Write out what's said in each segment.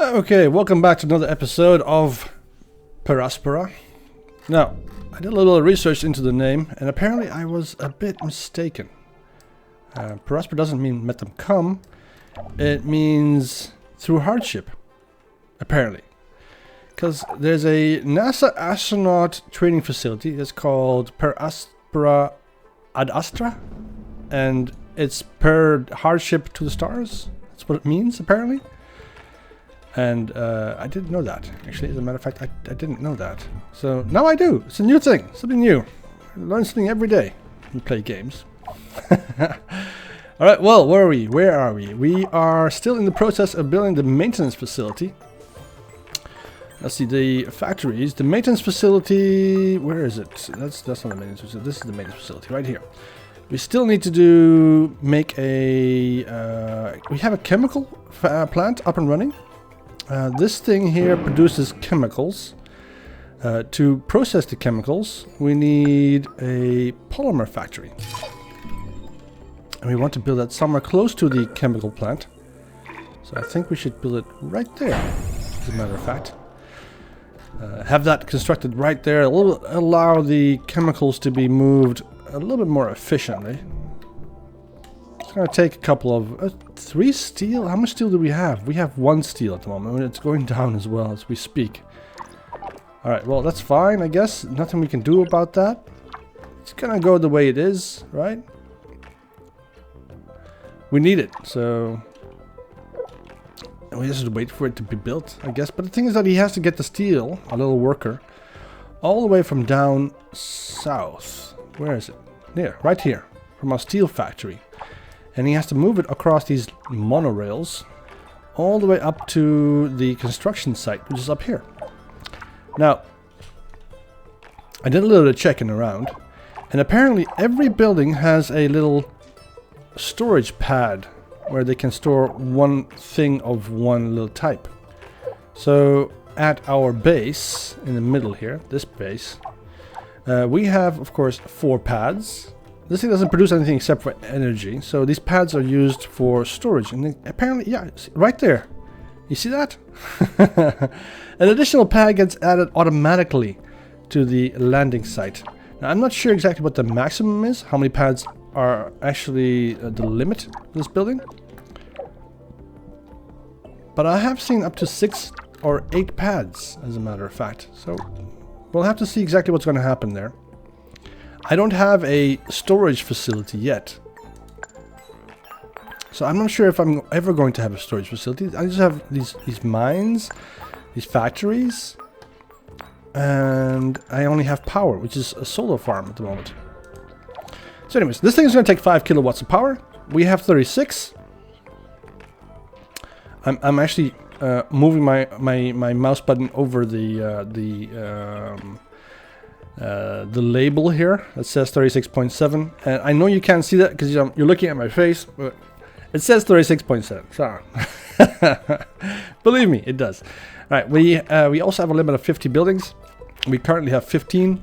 Okay, welcome back to another episode of Aspera. Now, I did a little research into the name, and apparently I was a bit mistaken. Aspera doesn't mean let them come, it means through hardship, apparently. Because there's a NASA astronaut training facility that's called Aspera ad Astra, and it's per hardship to the stars. That's what it means, apparently. And I didn't know that. Actually, as a matter of fact, I didn't know that. So now I do. It's a new thing. Something new. I learn something every day. We play games. Alright, well, where are we? Where are we? We are still in the process of building the maintenance facility. Let's see, the factories. The maintenance facility... Where is it? That's not the maintenance facility. This is the maintenance facility, right here. We still need to make a... we have a chemical plant up and running. This thing here produces chemicals. To process the chemicals, we need a polymer factory. And we want to build that somewhere close to the chemical plant. So I think we should build it right there, as a matter of fact. Have that constructed right there. It will allow the chemicals to be moved a little bit more efficiently. It's going to take a couple of... 3 steel? How much steel do we have? We have 1 steel at the moment. I mean, it's going down as well as we speak. Alright, well, that's fine, I guess. Nothing we can do about that. It's going to go the way it is, right? We need it, so... we just wait for it to be built, I guess. But the thing is that he has to get the steel, a little worker, all the way from down south. Where is it? There, right here. From our steel factory. And he has to move it across these monorails all the way up to the construction site, which is up here. Now, I did a little bit of checking around, and apparently every building has a little storage pad where they can store one thing of one little type. So at our base, in the middle here, this base, we have, of course, 4 pads. This thing doesn't produce anything except for energy, so these pads are used for storage. And they, apparently, yeah, right there. You see that? An additional pad gets added automatically to the landing site. Now, I'm not sure exactly what the maximum is, how many pads are actually the limit of this building. But I have seen up to 6 or 8 pads, as a matter of fact. So we'll have to see exactly what's going to happen there. I don't have a storage facility yet. So I'm not sure if I'm ever going to have a storage facility. I just have these mines, these factories, and I only have power, which is a solar farm at the moment. So anyways, this thing is going to take 5 kilowatts of power. We have 36. I'm actually moving my mouse button over the label here that says 36.7, and I know you can't see that because you're looking at my face, but it says 36.7. So believe me, it does. All right, we also have a limit of 50 buildings. We currently have 15.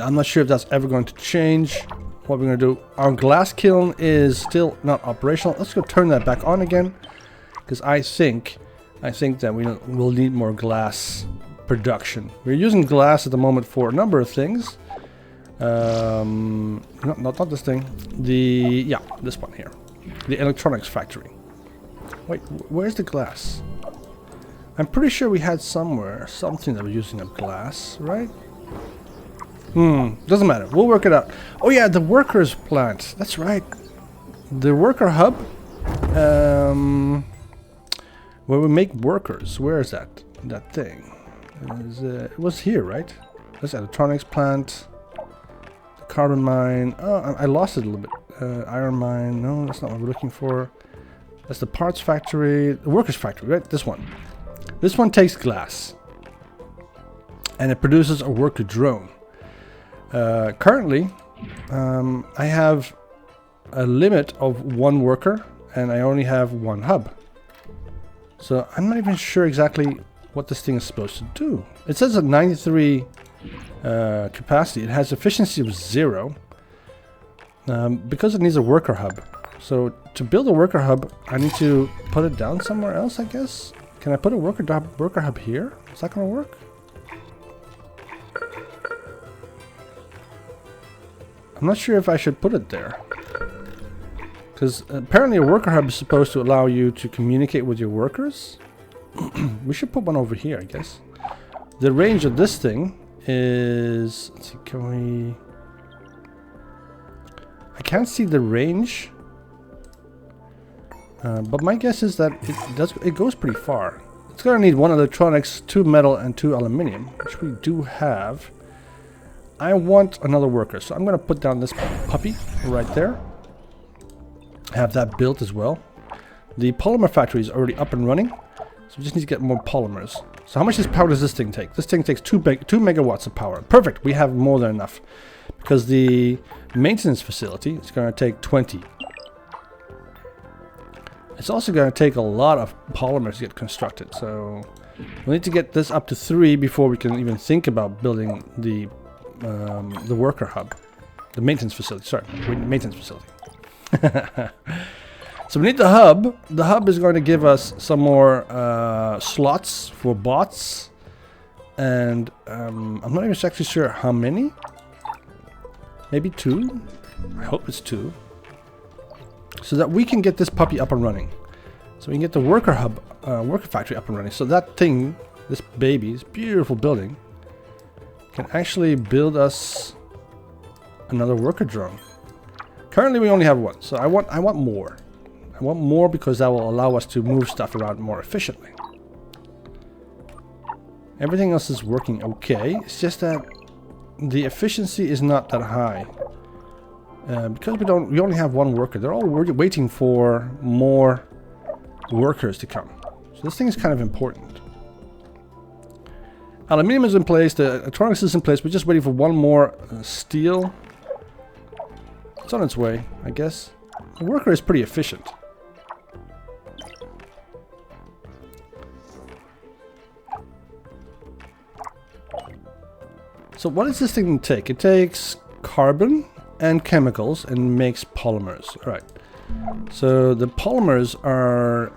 I'm not sure if that's ever going to change. What we're going to do? Our glass kiln is still not operational. Let's go turn that back on again, because I think that we'll need more glass production. We're using glass at the moment for a number of things. Not this thing. This one here. The electronics factory. Wait, where's the glass? I'm pretty sure we had something that was using up glass, right? Doesn't matter. We'll work it out. Oh yeah, the workers plant. That's right. The worker hub. Where we make workers. Where is that? That thing. It was here, right? This electronics plant. The carbon mine. Oh, I lost it a little bit. Iron mine. No, that's not what we're looking for. That's the parts factory. The workers factory, right? This one. This one takes glass. And it produces a worker drone. Currently, I have a limit of 1 worker, and I only have 1 hub. So I'm not even sure exactly what this thing is supposed to do. It says at 93 capacity. It has efficiency of 0. Because it needs a worker hub. So to build a worker hub, I need to put it down somewhere else, I guess. Can I put a worker hub here? Is that gonna work? I'm not sure if I should put it there. Because apparently a worker hub is supposed to allow you to communicate with your workers. We should put one over here, I guess. The range of this thing is... Let's see, can we... I can't see the range. But my guess is that it goes pretty far. It's gonna need 1 electronics, 2 metal, and 2 aluminium, which we do have. I want another worker, so I'm gonna put down this puppy right there. Have that built as well. The polymer factory is already up and running, so we just need to get more polymers. So how much power does this thing take? This thing takes 2 megawatts of power. Perfect, we have more than enough. Because the maintenance facility is going to take 20. It's also going to take a lot of polymers to get constructed, so we need to get this up to 3 before we can even think about building the worker hub. The maintenance facility, sorry, maintenance facility. So we need the hub. The hub is going to give us some more slots for bots. And I'm not even actually sure how many. Maybe 2. I hope it's 2. So that we can get this puppy up and running. So we can get the worker hub, worker factory up and running. So that thing, this baby, this beautiful building, can actually build us another worker drone. Currently we only have 1, so I want more. I want more because that will allow us to move stuff around more efficiently. Everything else is working okay. It's just that the efficiency is not that high. Because we only have 1 worker. They're all waiting for more workers to come. So this thing is kind of important. Aluminium is in place, the electronics is in place. We're just waiting for 1 more steel. It's on its way, I guess. The worker is pretty efficient. So what does this thing take? It takes carbon and chemicals and makes polymers. All right. So the polymers are...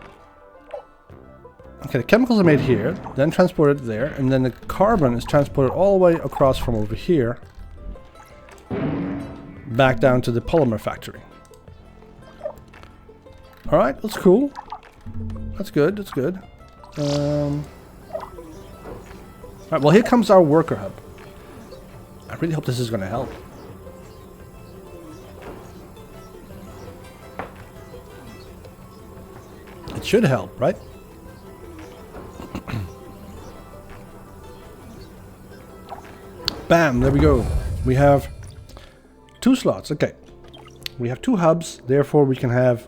Okay, the chemicals are made here, then transported there, and then the carbon is transported all the way across from over here back down to the polymer factory. All right, that's cool. That's good, that's good. All right, well, here comes our worker hub. I really hope this is going to help. It should help, right? Bam, there we go. We have 2 slots. Okay. We have 2 hubs, therefore we can have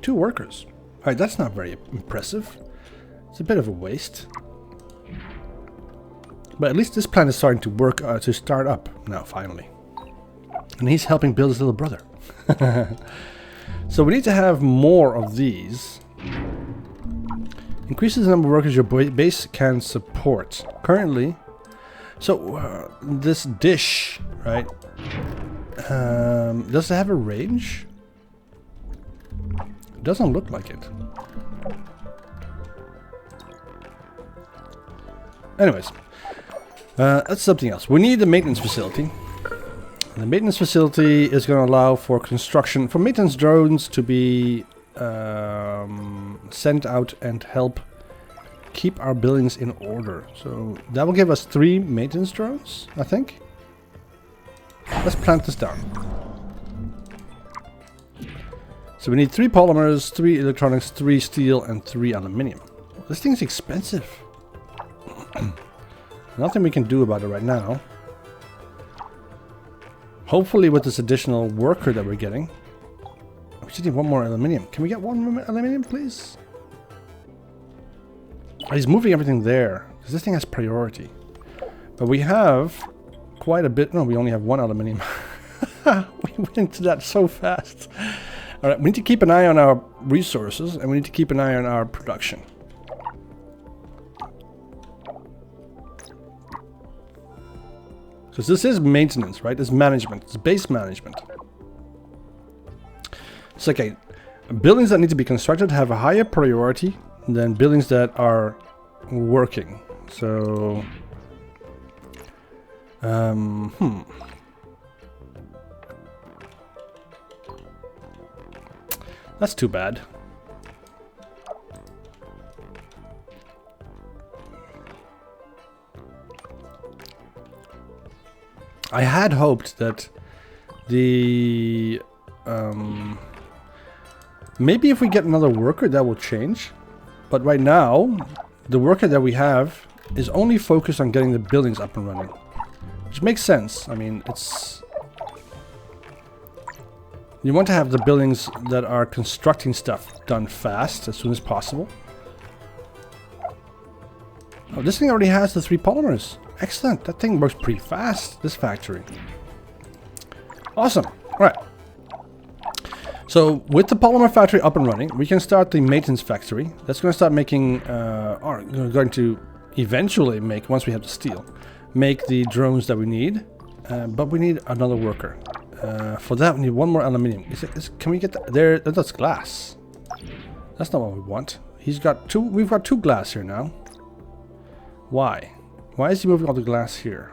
2 workers. Alright, that's not very impressive. It's a bit of a waste. But at least this plan is starting to work, to start up now, finally. And he's helping build his little brother. So we need to have more of these. Increases the number of workers your base can support. Currently, so this dish, right? Does it have a range? It doesn't look like it. Anyways, that's something else. We need the maintenance facility. The maintenance facility is going to allow for construction, for maintenance drones to be sent out and help keep our buildings in order. So that will give us 3 maintenance drones, I think. Let's plant this down. So we need 3 polymers, 3 electronics, 3 steel, and 3 aluminium. This thing's expensive. Nothing we can do about it right now. Hopefully with this additional worker that we're getting. We just need 1 more aluminium. Can we get 1 more aluminium, please? Oh, he's moving everything there, because this thing has priority. But we have quite a bit. No, we only have 1 aluminium. We went into that so fast. Alright, we need to keep an eye on our resources, and we need to keep an eye on our production. Because this is maintenance, right? It's management. It's base management. So okay, buildings that need to be constructed have a higher priority than buildings that are working. So, that's too bad. I had hoped that the maybe if we get another worker that will change, but right now the worker that we have is only focused on getting the buildings up and running, which makes sense. I mean, it's you want to have the buildings that are constructing stuff done fast as soon as possible. Oh, this thing already has the 3 polymers. Excellent. That thing works pretty fast, this factory. Awesome. All right. So with the polymer factory up and running, we can start the maintenance factory. That's going to start making, or going to eventually make, once we have the steel, make the drones that we need. But we need another worker. For that, we need 1 more aluminium. Can we get that? There, that's glass. That's not what we want. He's got 2. We've got 2 glass here now. Why? Why is he moving all the glass here?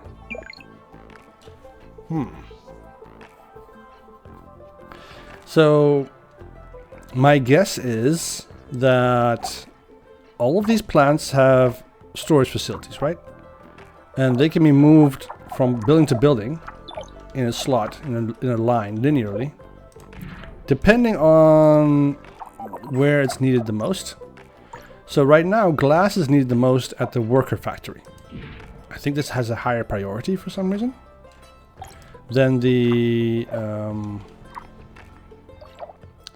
So, my guess is that all of these plants have storage facilities, right? And they can be moved from building to building in a slot, in a line, linearly, depending on where it's needed the most. So right now, glass is needed the most at the worker factory. I think this has a higher priority for some reason than the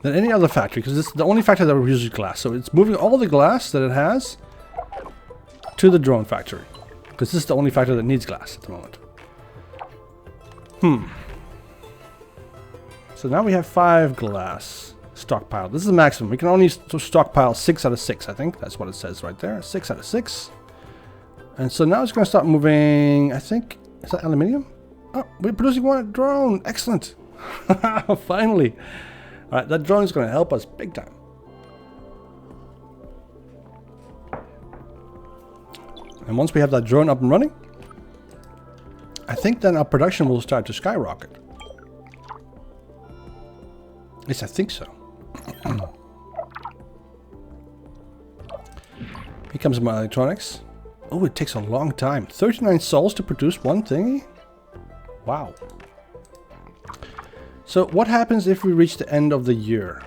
than any other factory, because it's the only factory that uses glass. So it's moving all the glass that it has to the drone factory, because this is the only factory that needs glass at the moment. So now we have 5 glass stockpile. This is the maximum. We can only stockpile 6 out of 6. I think that's what it says right there. 6 out of 6. And so now it's going to start moving, I think, is that aluminium? Oh, we're producing 1 drone. Excellent. Finally. All right, that drone is going to help us big time. And once we have that drone up and running, I think then our production will start to skyrocket. At least I think so. Here comes my electronics. Oh, it takes a long time. 39 sols to produce 1 thingy? Wow. So what happens if we reach the end of the year?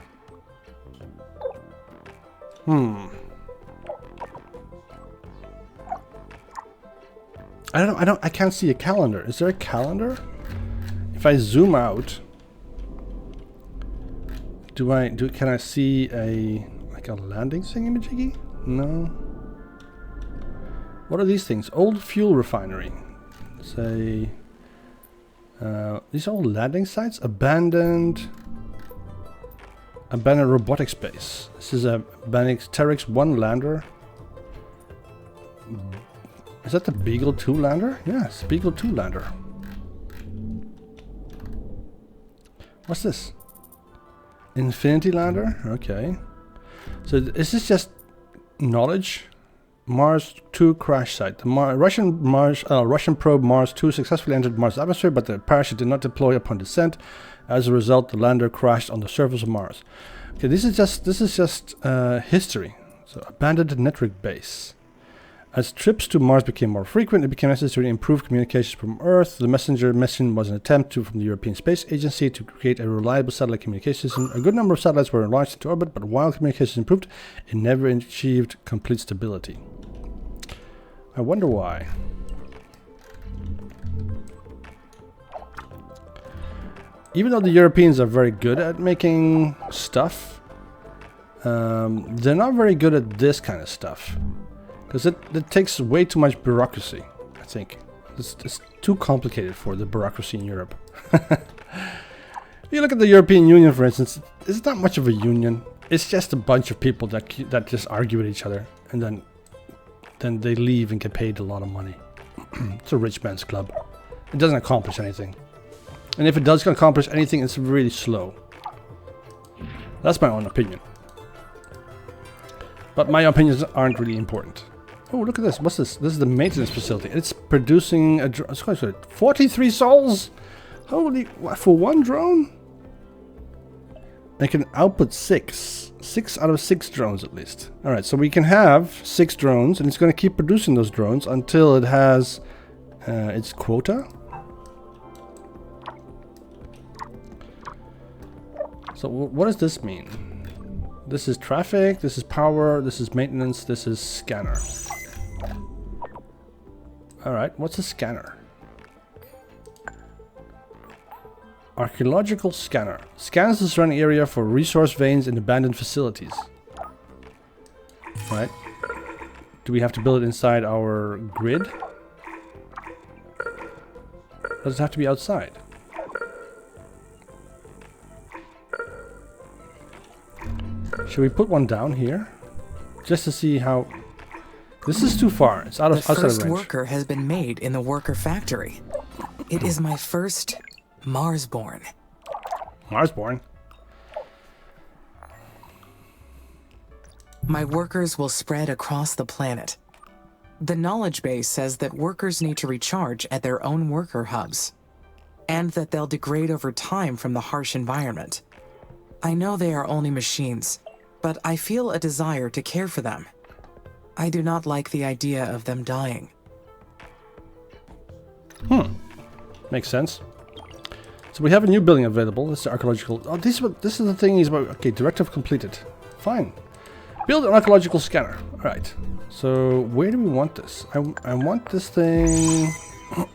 I can't see a calendar. Is there a calendar? If I zoom out, can I see a landing thingy-majiggy? No. What are these things? Old fuel refinery. Say, these are all landing sites. Abandoned robotic space. This is a Terex 1 lander. Is that the Beagle 2 lander? Yes, Beagle 2 lander. What's this? Infinity lander? Okay. So is this just knowledge? Mars 2 crash site. The Russian probe Mars 2 successfully entered Mars' atmosphere, but the parachute did not deploy upon descent. As a result, the lander crashed on the surface of Mars. Okay, this is just history. So abandoned network base. As trips to Mars became more frequent, it became necessary to improve communications from Earth. The Messenger mission was an attempt from the European Space Agency to create a reliable satellite communication system. A good number of satellites were launched into orbit, but while communications improved, it never achieved complete stability. I wonder why. Even though the Europeans are very good at making stuff, they're not very good at this kind of stuff. Because it takes way too much bureaucracy, I think. It's too complicated for the bureaucracy in Europe. You look at the European Union, for instance, it's not much of a union. It's just a bunch of people that just argue with each other, and then they leave and get paid a lot of money. It's a rich man's club. It doesn't accomplish anything. And if it does accomplish anything, it's really slow. That's my own opinion. But my opinions aren't really important. Oh, look at this. What's this? This is the maintenance facility. It's producing a drone. 43 souls? Holy... For one drone? They can output 6. 6 out of 6 drones at least. Alright, so we can have 6 drones, and it's going to keep producing those drones until it has its quota. So what does this mean? This is traffic, this is power, this is maintenance, this is scanner. Alright, what's a scanner? Archaeological scanner. Scans the surrounding area for resource veins and abandoned facilities. Right. Do we have to build it inside our grid? Does it have to be outside? Should we put one down here? Just to see how... This is too far. It's out of outside of range. The first worker has been made in the worker factory. It is my first Marsborn. Marsborn? My workers will spread across the planet. The knowledge base says that workers need to recharge at their own worker hubs, and that they'll degrade over time from the harsh environment. I know they are only machines, but I feel a desire to care for them. I do not like the idea of them dying. Makes sense. So we have a new building available. This is archaeological. Oh, this is the thing is about. Okay, directive completed. Fine. Build an archaeological scanner. All right. So where do we want this? I want this thing.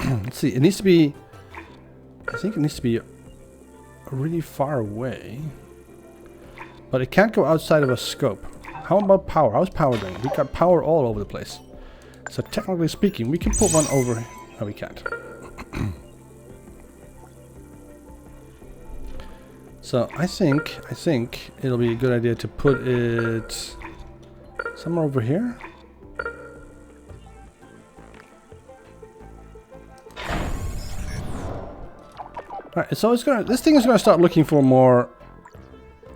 Let's see. It needs to be. I think it needs to be really far away. But it can't go outside of a scope. How about power? How's power doing? We got power all over the place. So technically speaking, we can put one over. No, we can't. So I think it'll be a good idea to put it somewhere over here. Alright, so this thing is gonna start looking for more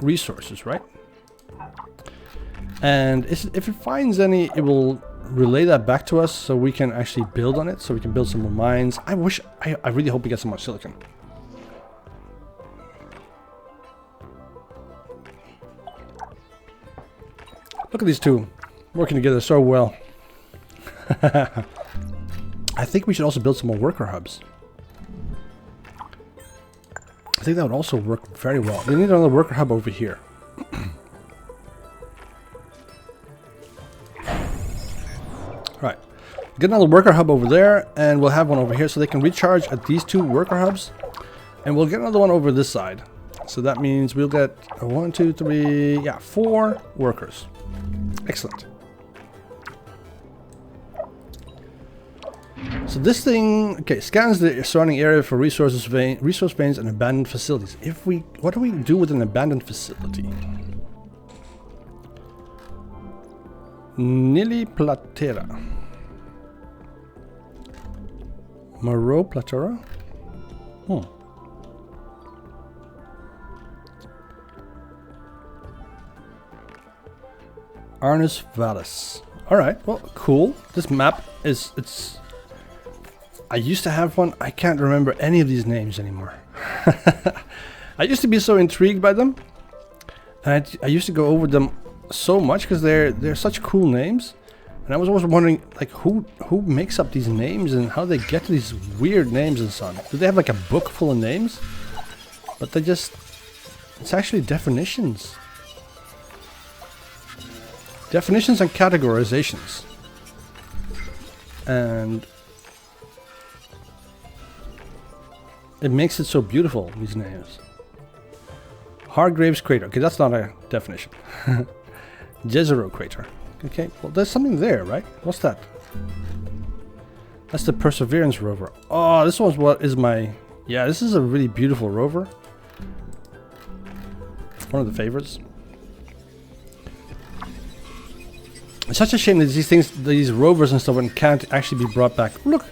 resources, right? And if it finds any, it will relay that back to us so we can actually build on it, so we can build some more mines. I really hope we get some more silicon. Look at these two working together so well. I think we should also build some more worker hubs. I think that would also work very well. We need another worker hub over here. Right. Get another worker hub over there, and we'll have one over here so they can recharge at these 2 worker hubs. And we'll get another one over this side. So that means we'll get 1, 2, 3, yeah, 4 workers. Excellent. So this thing, okay, scans the surrounding area for resource veins and abandoned facilities. What do we do with an abandoned facility? Platera. Maro Platera? Arnus Vallis. Alright, well, cool. This map is, I used to have one. I can't remember any of these names anymore. I used to be so intrigued by them. And I used to go over them so much because they're such cool names. And I was always wondering, like, who makes up these names and how they get to these weird names and so on. Do they have like a book full of names? But it's actually definitions. Definitions and categorizations. And it makes it so beautiful, these names. Hargraves Crater. Okay, that's not a definition. Jezero Crater. Okay, well, there's something there, right? What's that? That's the Perseverance rover. Oh, this one's what is my... Yeah, this is a really beautiful rover. One of the favorites. It's such a shame that these rovers and stuff can't actually be brought back. Look,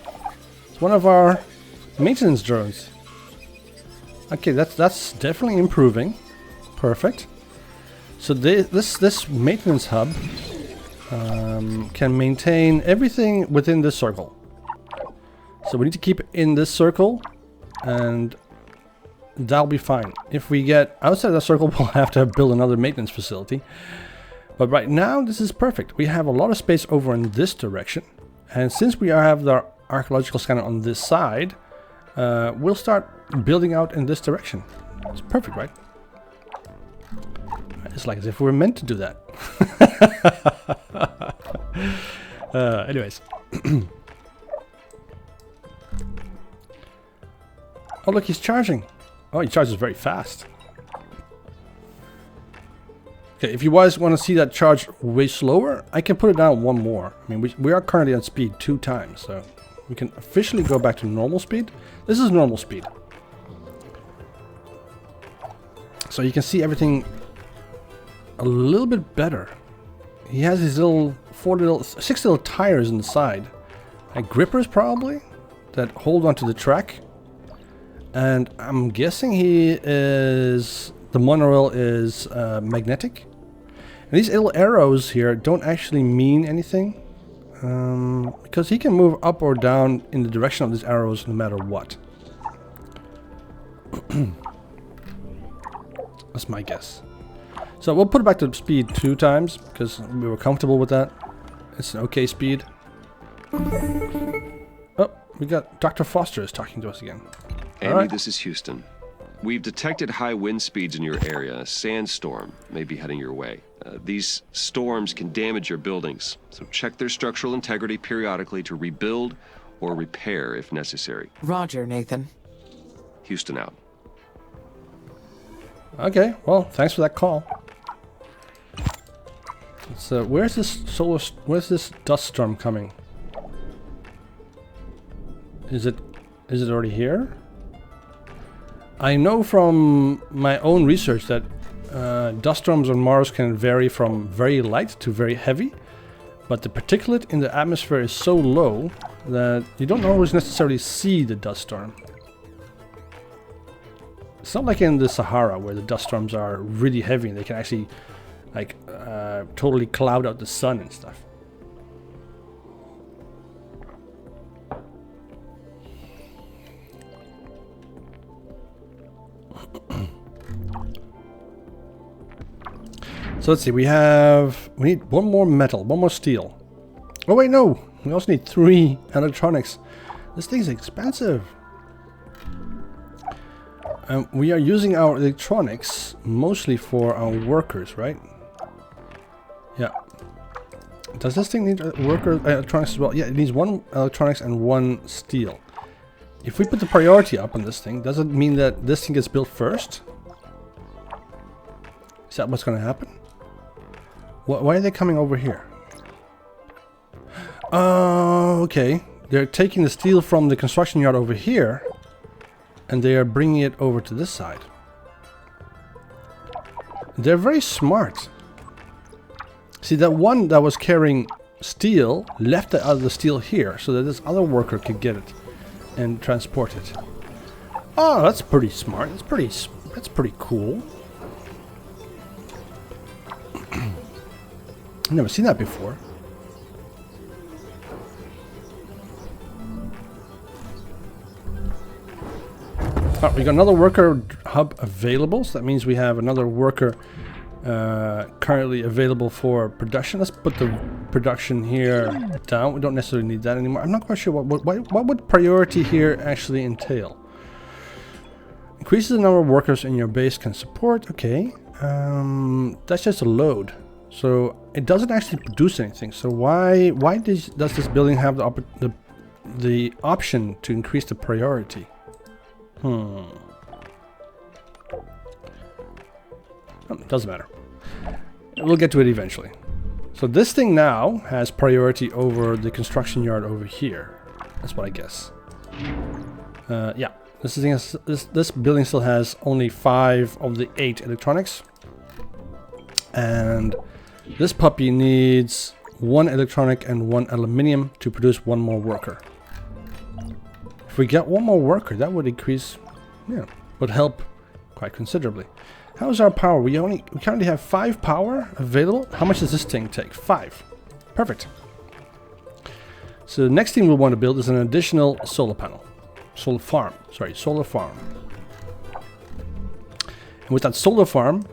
it's one of our maintenance drones. Okay, that's definitely improving. Perfect. So this maintenance hub can maintain everything within this circle. So we need to keep it in this circle, and that'll be fine. If we get outside the circle, we'll have to build another maintenance facility. But right now, this is perfect. We have a lot of space over in this direction. And since we have the archaeological scanner on this side, we'll start building out in this direction. It's perfect, right? It's like as if we were meant to do that. Anyways. Oh, look, he's charging. Oh, he charges very fast. Okay, if you guys want to see that charge way slower, I can put it down one more. I mean, we are currently on speed 2 times, so we can officially go back to normal speed. This is normal speed. So you can see everything a little bit better. He has these little 6 little tires on the side. Like grippers probably, that hold onto the track. And I'm guessing the monorail is magnetic. And these little arrows here don't actually mean anything. Because he can move up or down in the direction of these arrows no matter what. That's my guess. So we'll put it back to speed 2 times because we were comfortable with that. It's an okay speed. Oh, we got Dr. Foster is talking to us again. Andy, this is Houston. We've detected high wind speeds in your area. A sandstorm may be heading your way. These storms can damage your buildings, so check their structural integrity periodically to rebuild or repair if necessary. Roger, Nathan. Houston out. Okay, well, thanks for that call. So, where's this dust storm coming? Is it already here? I know from my own research that dust storms on Mars can vary from very light to very heavy, but the particulate in the atmosphere is so low that you don't always necessarily see the dust storm. It's not like in the Sahara where the dust storms are really heavy and they can actually like totally cloud out the sun and stuff. So let's see, we need 1 more metal, 1 more steel. Oh wait, no, we also need 3 electronics. This thing's expensive. We are using our electronics mostly for our workers, right? Yeah. Does this thing need electronics as well? Yeah, it needs 1 electronics and 1 steel. If we put the priority up on this thing, does it mean that this thing gets built first? Is that what's going to happen? Why are they coming over here? Oh, okay. They're taking the steel from the construction yard over here, and they are bringing it over to this side. They're very smart. See, that one that was carrying steel left the other steel here, so that this other worker could get it and transport it. Oh, that's pretty smart. That's pretty cool. I've never seen that before. Oh, we got another worker hub available, so that means we have another worker currently available for production. Let's put the production here down. We don't necessarily need that anymore. I'm not quite sure what would priority here actually entail. Increases the number of workers in your base can support. Okay, that's just a load. So it doesn't actually produce anything. So why does this building have the option to increase the priority? Doesn't matter. We'll get to it eventually. So this thing now has priority over the construction yard over here. That's what I guess. Yeah, this building still has only 5 of the 8 electronics, and this puppy needs 1 electronic and 1 aluminium to produce 1 more worker. If we get 1 more worker, that would increase, yeah, would help quite considerably. How's our power? We currently have 5 power available. How much does this thing take? 5. Perfect. So the next thing we'll want to build is an additional solar panel. Solar farm. Sorry, solar farm. And with that solar farm,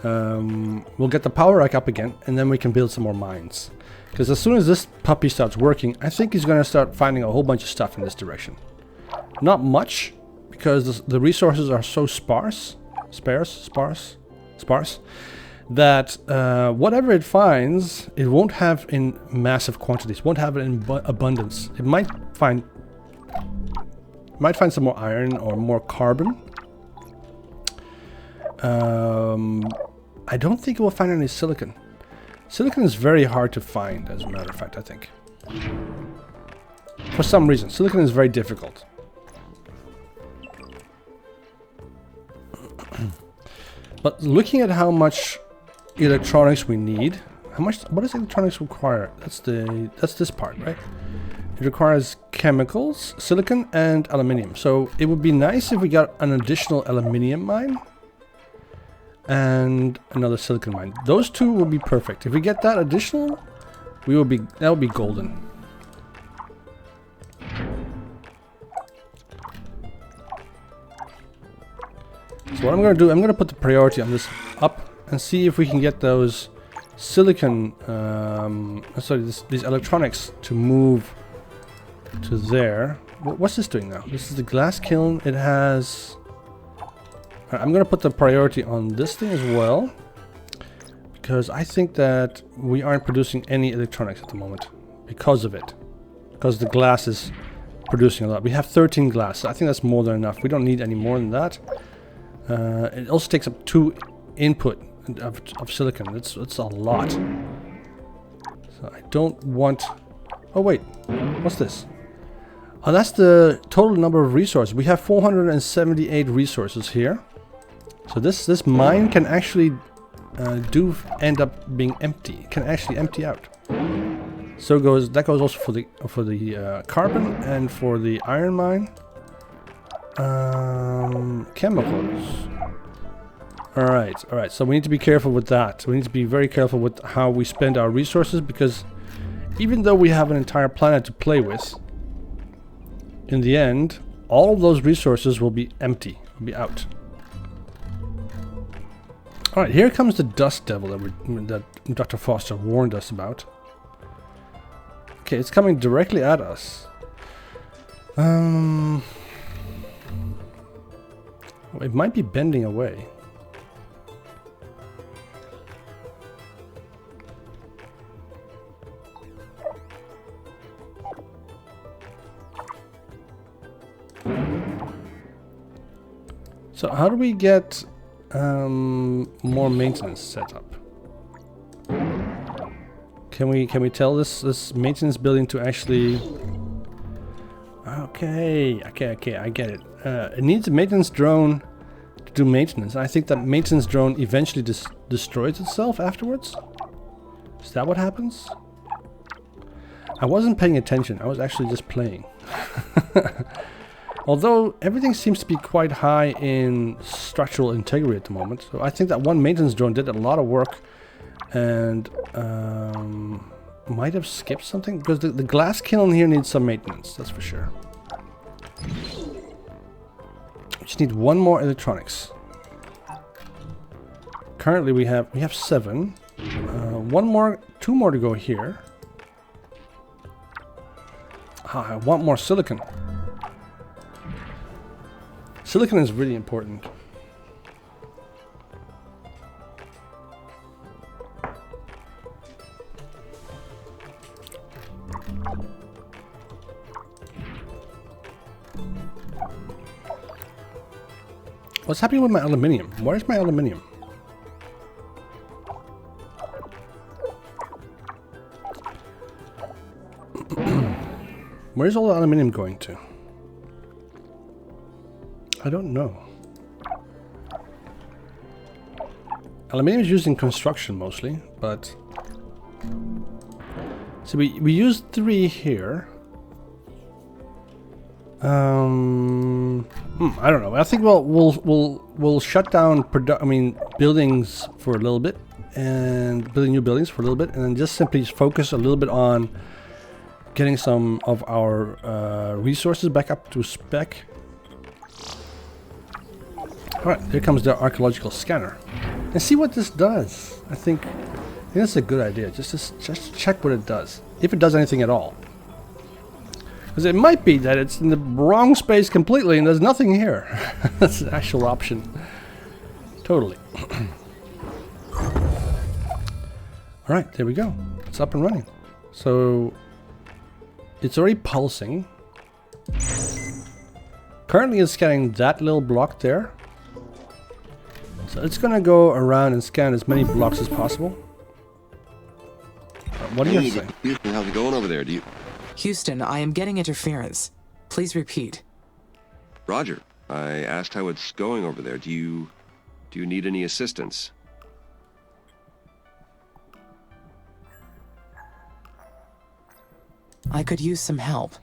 we'll get the power rack up again, and then we can build some more mines. Because as soon as this puppy starts working, I think he's going to start finding a whole bunch of stuff in this direction. Not much, because the resources are so sparse, that whatever it finds, it won't have in massive quantities, won't have it in abundance. It might find some more iron or more carbon. I don't think it will find any silicon. Silicon is very hard to find, as a matter of fact, I think. For some reason, silicon is very difficult. But looking at how much electronics we need, what does electronics require? That's this part, right? It requires chemicals, silicon, and aluminium. So it would be nice if we got an additional aluminium mine and another silicon mine. Those two will be perfect. If we get that additional, that will be golden. So what I'm going to do, I'm going to put the priority on this up and see if we can get those silicon, these electronics to move to there. What's this doing now? This is the glass kiln. It has... I'm going to put the priority on this thing as well, because I think that we aren't producing any electronics at the moment because of it. Because the glass is producing a lot. We have 13 glass. So I think that's more than enough. We don't need any more than that. It also takes up 2 input of silicon. It's a lot. So I don't want... Oh wait, what's this? Oh, that's the total number of resources. We have 478 resources here. So this mine can actually end up being empty. It can actually empty out. So that goes also for the carbon and for the iron mine. Chemicals. Alright, so we need to be careful with that. We need to be very careful with how we spend our resources, because even though we have an entire planet to play with, in the end, all of those resources will be empty, will be out. Alright, here comes the dust devil that Dr. Foster warned us about. Okay, it's coming directly at us. It might be bending away. So how do we get more maintenance set up? Can we tell this maintenance building to actually... Okay, I get it. It needs a maintenance drone to do maintenance. I think that maintenance drone eventually destroys itself afterwards. Is that what happens? I wasn't paying attention. I was actually just playing. Although everything seems to be quite high in structural integrity at the moment. So I think that one maintenance drone did a lot of work and might have skipped something, because the glass kiln here needs some maintenance, that's for sure. We just need one more electronics. Currently we have 7. 2 more to go here. I want more silicon. Silicon is really important. What's happening with my aluminium? Where's my aluminium? Where's all the aluminium going to? I don't know. Aluminium is used in construction mostly, but... So we used 3 here. I don't know. I think we'll shut down buildings for a little bit, and building new buildings for a little bit, and then just simply focus a little bit on getting some of our resources back up to spec. Alright, here comes the archaeological scanner. And see what this does. I think that's a good idea. Just check what it does. If it does anything at all. Because it might be that it's in the wrong space completely and there's nothing here. That's an actual option. Totally. Alright, there we go. It's up and running. So it's already pulsing. Currently it's scanning that little block there. So it's gonna go around and scan as many blocks as possible. What do you say? Houston, how's it going over there? Houston, I am getting interference. Please repeat. Roger. I asked how it's going over there. Do you need any assistance? I could use some help.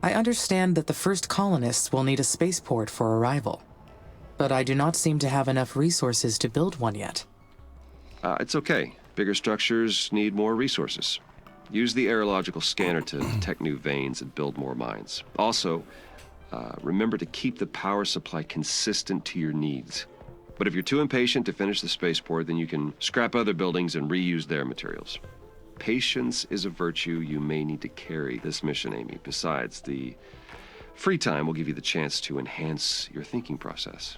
I understand that the first colonists will need a spaceport for arrival. But I do not seem to have enough resources to build one yet. It's okay. Bigger structures need more resources. Use the aerological scanner to detect new veins and build more mines. Also, remember to keep the power supply consistent to your needs. But if you're too impatient to finish the spaceport, then you can scrap other buildings and reuse their materials. Patience is a virtue you may need to carry this mission, Amy. Besides, the free time will give you the chance to enhance your thinking process.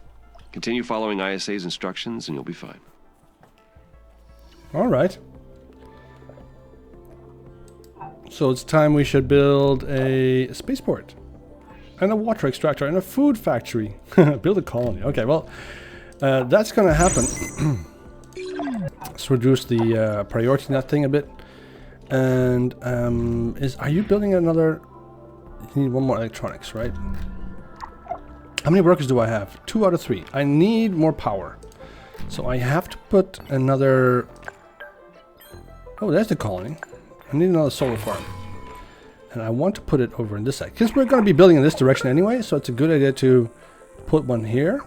Continue following ISA's instructions and you'll be fine. Alright. So it's time we should build a spaceport. And a water extractor and a food factory. Build a colony. Okay, well, that's gonna happen. Let's reduce the priority in that thing a bit. And are you building another? You need one more electronics, right? How many workers do I have? 2 out of 3. I need more power. So I have to put another... Oh, there's the colony. I need another solar farm. And I want to put it over in this side. Because we're going to be building in this direction anyway, so it's a good idea to put one here.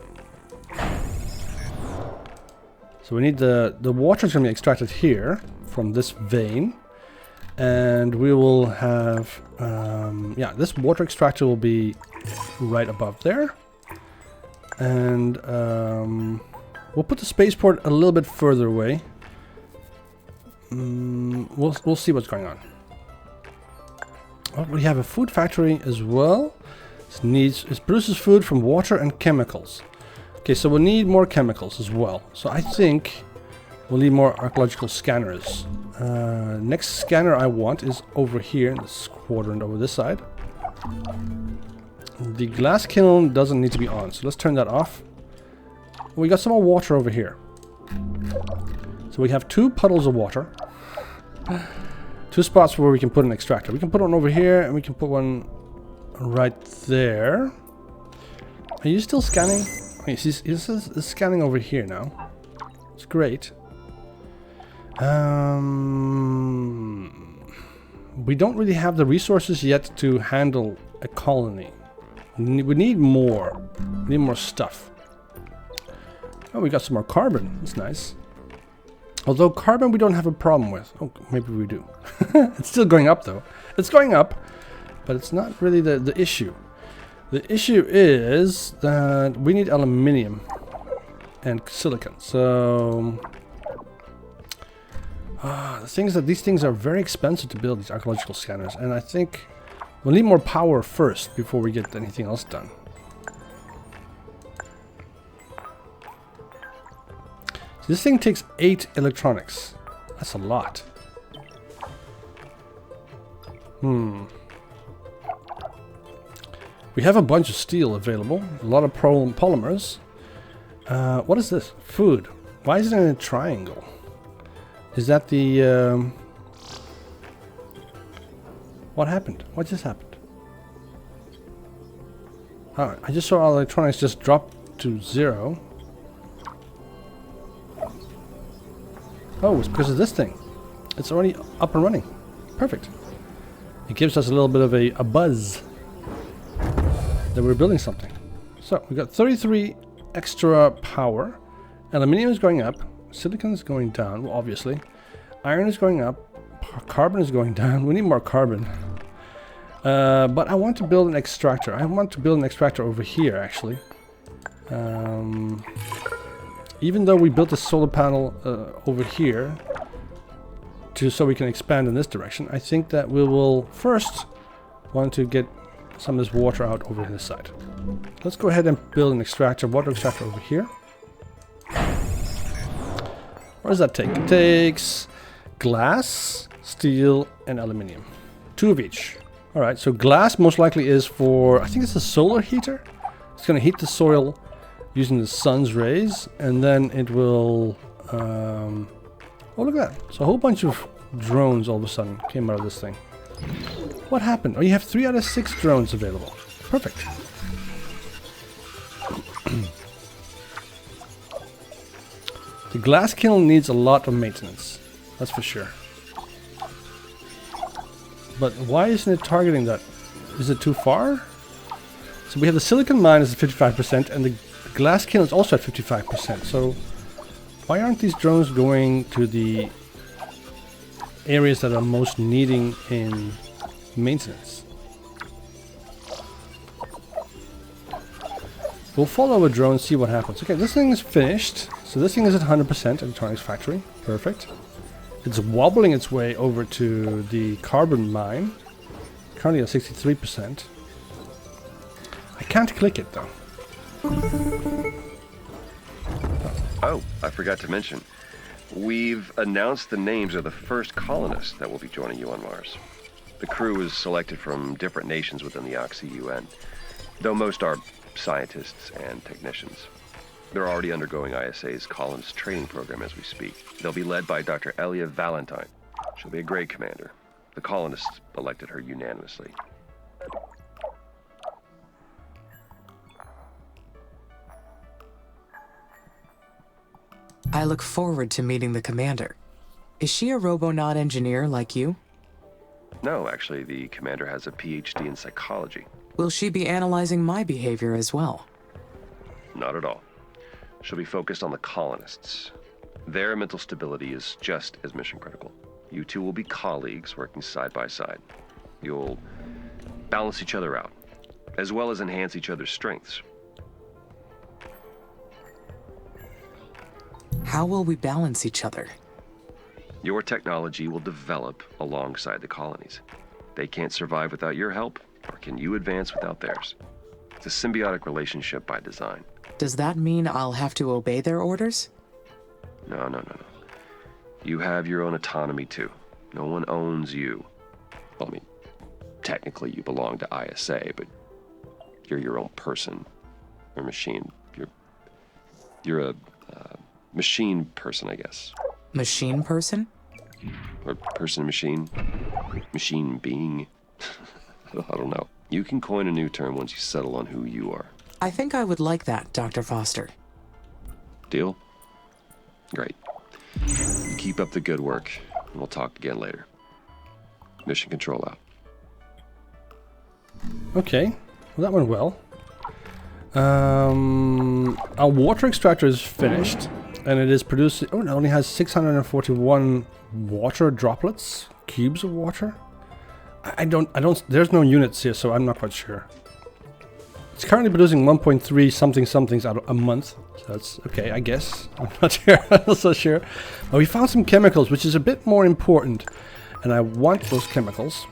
So we need the water is going to be extracted here from this vein. And we will have... yeah, this water extractor will be right above there. And we'll put the spaceport a little bit further away. We'll see what's going on. Oh, we have a food factory as well. It produces food from water and chemicals. Okay, so we'll need more chemicals as well. So I think we'll need more archaeological scanners. Next scanner I want is over here in this quadrant over this side. The glass kiln doesn't need to be on, so let's turn that off. We got some more water over here. So we have 2 puddles of water. 2 spots where we can put an extractor. We can put one over here, and we can put one right there. Are you still scanning? Okay, it's scanning over here now. It's great. We don't really have the resources yet to handle a colony. We need more. We need more stuff. Oh, we got some more carbon. That's nice. Although carbon we don't have a problem with. Oh, maybe we do. It's still going up though. It's going up, but it's not really the issue. The issue is that we need aluminium and silicon. So the thing is that these things are very expensive to build, these archaeological scanners, and I think we'll need more power first before we get anything else done. So this thing takes 8 electronics. That's a lot. We have a bunch of steel available, a lot of polymers. What is this? Food. Why is it in a triangle? Is that the... What happened? What just happened? Oh, I just saw all electronics just drop to 0. Oh, it's because of this thing. It's already up and running. Perfect. It gives us a little bit of a buzz that we're building something. So we got 33 extra power, Aluminium is going up. Silicon is going down, well, obviously. Iron is going up. Carbon is going down. We need more carbon. But I want to build an extractor. I want to build an extractor over here, actually. Even though we built a solar panel over here, so we can expand in this direction, I think that we will first want to get some of this water out over this side. Let's go ahead and build an extractor, water extractor over here. What does that take? It takes glass, steel, and aluminium. 2 of each. Alright, so glass most likely is for, I think it's a solar heater. It's going to heat the soil using the sun's rays, and then it will... oh, look at that. So a whole bunch of drones all of a sudden came out of this thing. What happened? Oh, you have 3 out of 6 drones available. Perfect. The glass kiln needs a lot of maintenance. That's for sure. But why isn't it targeting that? Is it too far? So we have the silicon mine is at 55%, and the glass kiln is also at 55%. So why aren't these drones going to the areas that are most needing in maintenance? We'll follow a drone, see what happens. Okay, this thing is finished. So this thing is at 100% electronics factory. Perfect. It's wobbling its way over to the carbon mine. Currently at 63%. I can't click it though. Oh, I forgot to mention. We've announced the names of the first colonists that will be joining you on Mars. The crew is selected from different nations within the Oxy UN, though most are scientists and technicians. They're already undergoing ISA's colonist training program as we speak. They'll be led by Dr. Elia Valentine. She'll be a great commander. The colonists elected her unanimously. I look forward to meeting the commander. Is she a robonaut engineer like you? No, actually, the commander has a PhD in psychology. Will she be analyzing my behavior as well? Not at all. She'll be focused on the colonists. Their mental stability is just as mission critical. You two will be colleagues working side by side. You'll balance each other out, as well as enhance each other's strengths. How will we balance each other? Your technology will develop alongside the colonies. They can't survive without your help, or can you advance without theirs. It's a symbiotic relationship by design. Does that mean I'll have to obey their orders? No. You have your own autonomy too. No one owns you. Well, I mean, technically you belong to ISA, but you're your own person or machine. You're a machine person, I guess. Machine person? Or person machine. Machine being. I don't know. You can coin a new term once you settle on who you are. I think I would like that, Dr. Foster. Deal? Great. You keep up the good work, and we'll talk again later. Mission control out. Okay, well that went well. Our water extractor is finished, and it is producing. Oh, it only has 641 water droplets, cubes of water. I don't. There's no units here, so I'm not quite sure. It's currently producing 1.3 somethings out of a month. So that's okay, I guess. I'm not sure. I'm not so sure. But we found some chemicals, which is a bit more important, and I want those chemicals.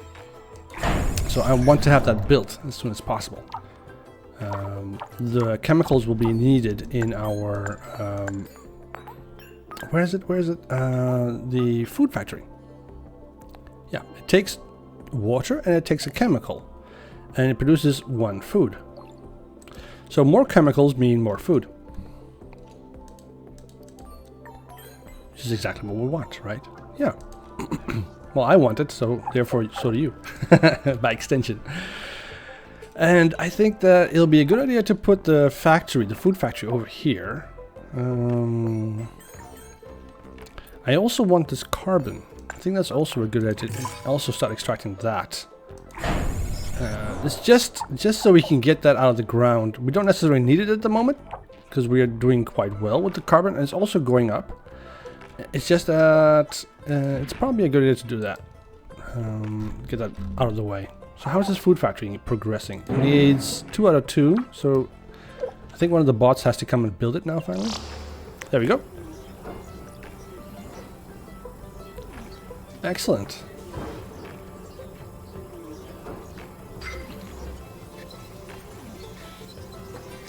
So I want to have that built as soon as possible. The chemicals will be needed in our where is it? The food factory. Yeah, it takes water and it takes a chemical, and it produces one food. So more chemicals mean more food, which is exactly what we want, right? Yeah. Well, I want it, so therefore so do you, by extension. And I think that it'll be a good idea to put the factory, the food factory, over here. I also want this carbon. I think that's also a good idea. Also start extracting that. It's just so we can get that out of the ground. We don't necessarily need it at the moment, because we are doing quite well with the carbon, and it's also going up. It's just that it's probably a good idea to do that. Get that out of the way. So how is this food factory progressing? It needs 2 out of 2, so I think one of the bots has to come and build it now finally. There we go. Excellent.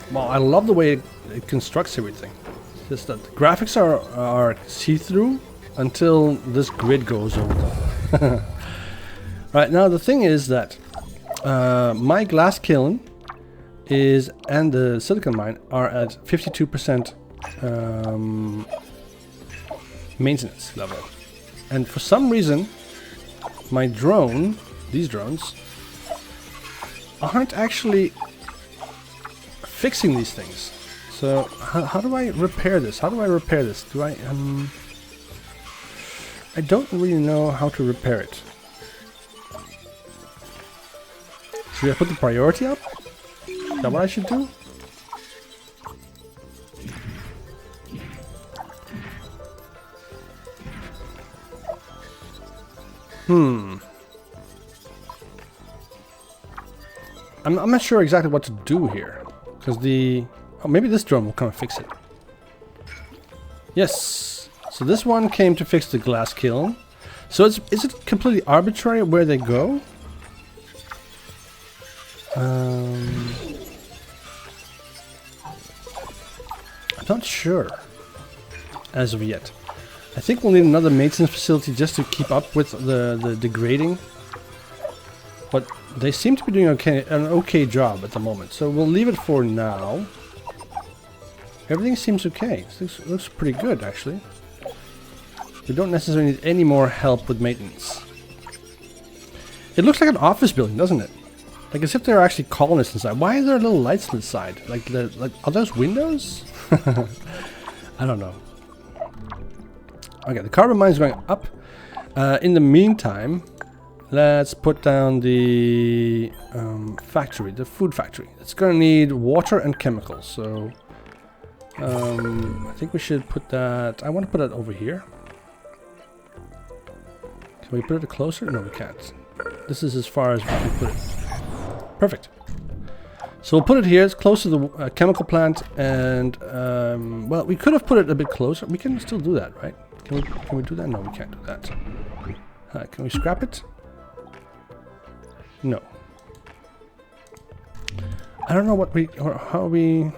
Well, I love the way it constructs everything. It's just that the graphics are see-through until this grid goes over. Right, now the thing is that my glass kiln and the silicon mine are at 52% maintenance level. And for some reason, my drone, these drones, aren't actually fixing these things. So how do I repair this? How do I repair this? Do I don't really know how to repair it. Should I put the priority up? Is that what I should do? I'm not sure exactly what to do here. Because maybe this drone will come and fix it. Yes. So this one came to fix the glass kiln. So is it completely arbitrary where they go? I'm not sure as of yet. I think we'll need another maintenance facility just to keep up with the degrading. But they seem to be doing an okay job at the moment. So we'll leave it for now. Everything seems okay. This looks pretty good, actually. We don't necessarily need any more help with maintenance. It looks like an office building, doesn't it? Like as if there are actually colonists inside. Why are there little lights on the side? Like are those windows? I don't know. Okay, the carbon mine is going up. In the meantime, let's put down the factory, the food factory. It's going to need water and chemicals. So I think we should put that. I want to put that over here. Can we put it closer? No, we can't. This is as far as we can put it. Perfect. So we'll put it here. It's close to the chemical plant, and well, we could have put it a bit closer. We can still do that, right? Can we do that? No, we can't do that. Can we scrap it? No. I don't know what how we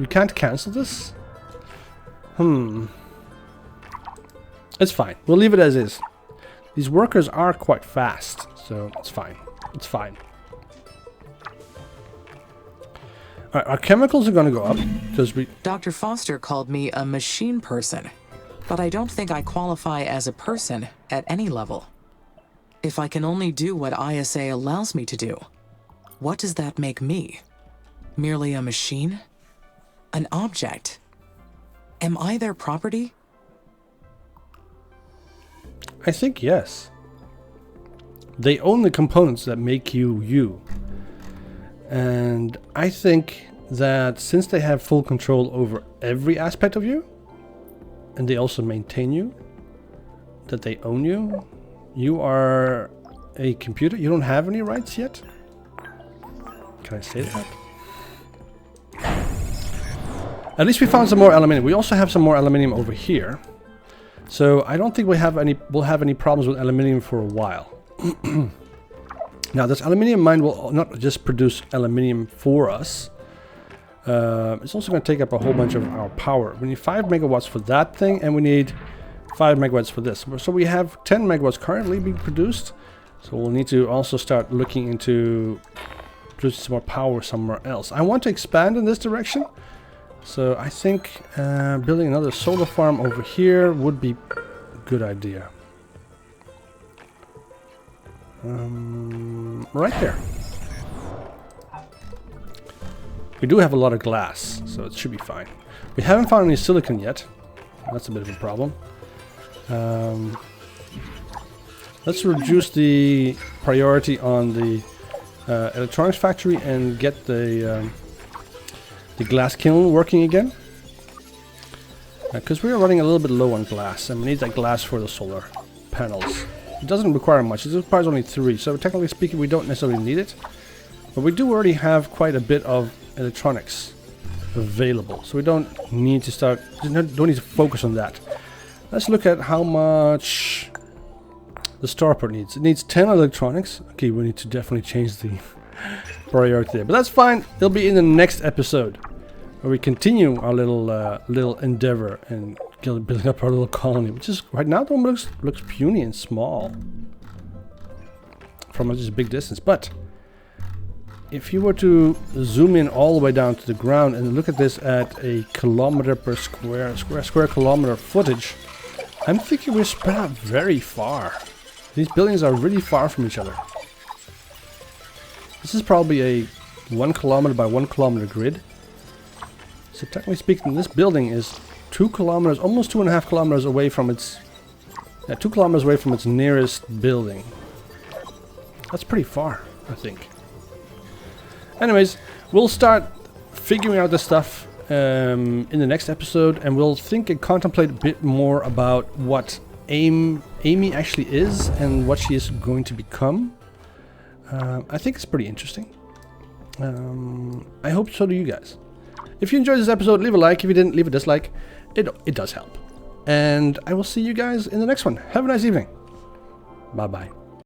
can't cancel this. It's fine. We'll leave it as is. These workers are quite fast, so it's fine. It's fine. Alright, our chemicals are going to go up because we... Dr. Foster called me a machine person, but I don't think I qualify as a person at any level. If I can only do what ISA allows me to do, what does that make me? Merely a machine? An object? Am I their property? I think yes. They own the components that make you you. And I think that since they have full control over every aspect of you, and they also maintain you, that they own you, you are a computer. You don't have any rights yet. Can I say that? At least we found some more aluminium. We also have some more aluminium over here. So I don't think we'll have any problems with aluminium for a while. Now this aluminium mine will not just produce aluminium for us. It's also going to take up a whole bunch of our power. We need 5 megawatts for that thing, and we need 5 megawatts for this. So we have 10 megawatts currently being produced. So we'll need to also start looking into producing some more power somewhere else. I want to expand in this direction. So I think building another solar farm over here would be a good idea. Right there. We do have a lot of glass, so it should be fine. We haven't found any silicon yet. That's a bit of a problem. Let's reduce the priority on the electronics factory and get the the glass kiln working again. Because we are running a little bit low on glass, and we need that glass for the solar panels. It doesn't require much, it requires only 3, so technically speaking we don't necessarily need it. But we do already have quite a bit of electronics available, so we don't need to don't need to focus on that. Let's look at how much the starport needs. It needs 10 electronics. Okay, we need to definitely change the priority there, but that's fine. It'll be in the next episode, where we continue our little endeavor and building up our little colony, which is right now the one looks puny and small from just a big distance. But if you were to zoom in all the way down to the ground and look at this at a kilometer per square kilometer footage, I'm thinking we're spread out very far. These buildings are really far from each other. This is probably a 1 kilometer by 1 kilometer grid. So technically speaking, this building is 2 kilometers, almost 2.5 kilometers away from its... 2 kilometers away from its nearest building. That's pretty far, I think. Anyways, we'll start figuring out this stuff in the next episode, and we'll think and contemplate a bit more about what Amy actually is and what she is going to become. I think it's pretty interesting. I hope so do you guys. If you enjoyed this episode, leave a like. If you didn't, leave a dislike. It does help. And I will see you guys in the next one. Have a nice evening. Bye bye.